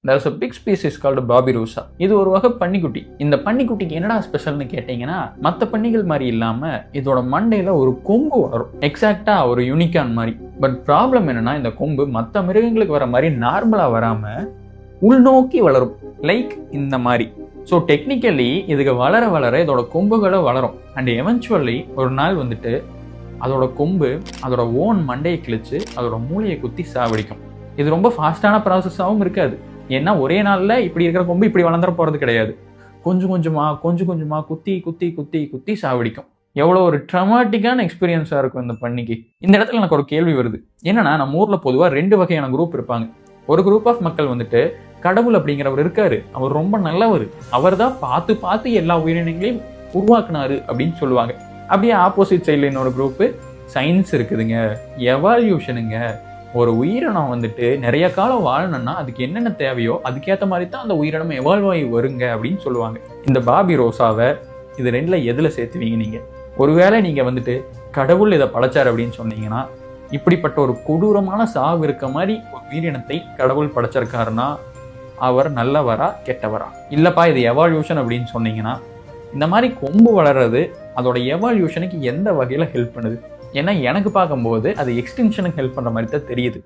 there's a big species called பாபிரோசா. இது ஒரு வகை பன்னிக்குட்டி. இந்த பன்னிக்குட்டிக்கு என்னடா ஸ்பெஷல்னு கேட்டீங்கன்னா, மற்ற பன்னிகள் மாதிரி இல்லாம இதோட மண்டையில ஒரு கொம்பு வரும். எக்ஸாக்டா ஒரு யூனிகார்ன் மாதிரி. பட் ப்ராப்ளம் என்னன்னா, இந்த கொம்பு மற்ற மிருகங்களுக்கு வர மாதிரி நார்மலா வராம உள்நோக்கி வளரும். லைக் இந்த மாதிரி. ஸோ டெக்னிக்கலி இதுக்கு வளர வளர இதோட கொம்புகளை வளரும். அண்ட் எவென்ச்சுவலி ஒரு நாள் வந்துட்டு அதோட கொம்பு அதோட ஓன் மண்டையை கிழிச்சு அதோட மூளையை குத்தி சாவடிக்கும். இது ரொம்ப ஃபாஸ்டான ப்ராசஸாகவும் இருக்காது. ஏன்னா ஒரே நாளில் இப்படி இருக்கிற கொம்பு இப்படி வளர்ந்துட போகிறது கிடையாது. கொஞ்சம் கொஞ்சமாக குத்தி குத்தி குத்தி குத்தி சாவடிக்கும். எவ்வளோ ஒரு ட்ரமாட்டிக்கான எக்ஸ்பீரியன்ஸாக இருக்கும் இந்த பன்னிக்கு. இந்த இடத்துல எனக்கு ஒரு கேள்வி வருது. என்னன்னா, நம்ம ஊரில் பொதுவாக 2 வகையான குரூப் இருப்பாங்க. ஒரு குரூப் ஆஃப் மக்கள் வந்துட்டு கடவுள் அப்படிங்கிறவர் இருக்காரு, அவர் ரொம்ப நல்லவர், அவர் தான் பார்த்து பார்த்து எல்லா உயிரினங்களையும் உருவாக்குனாரு அப்படின்னு சொல்லுவாங்க. அப்படியே ஆப்போசிட் சைடில் இன்னொரு குரூப்பு சயின்ஸ் இருக்குதுங்க, எவால்யூஷனுங்க, ஒரு உயிரினம் வந்துட்டு நிறைய காலம் வாழணும்னா அதுக்கு என்னென்ன தேவையோ அதுக்கேற்ற மாதிரி தான் அந்த உயிரினம் எவால்வ் ஆகி வருங்க அப்படின்னு சொல்லுவாங்க. இந்த பாபிரோசாவை இது 2ல் எதில் சேர்த்துவீங்க நீங்கள்? ஒருவேளை நீங்கள் வந்துட்டு கடவுள் இதை படைச்சார் அப்படின்னு சொன்னீங்கன்னா, இப்படிப்பட்ட ஒரு கொடூரமான சாவு இருக்க மாதிரி ஒரு உயிரினத்தை கடவுள் படைச்சிருக்காருன்னா அவர் நல்லவரா கெட்டவரா? இல்லைப்பா இது எவால்யூஷன் அப்படின்னு சொன்னீங்கன்னா, இந்த மாதிரி கொம்பு வளர்றது அதோட எவால்யூஷனுக்கு எந்த வகையில் ஹெல்ப் பண்ணுது? ஏன்னா எனக்கு பார்க்கும்போது அது எக்ஸ்டென்ஷனுக்கு ஹெல்ப் பண்ணுற மாதிரி தான் தெரியுது.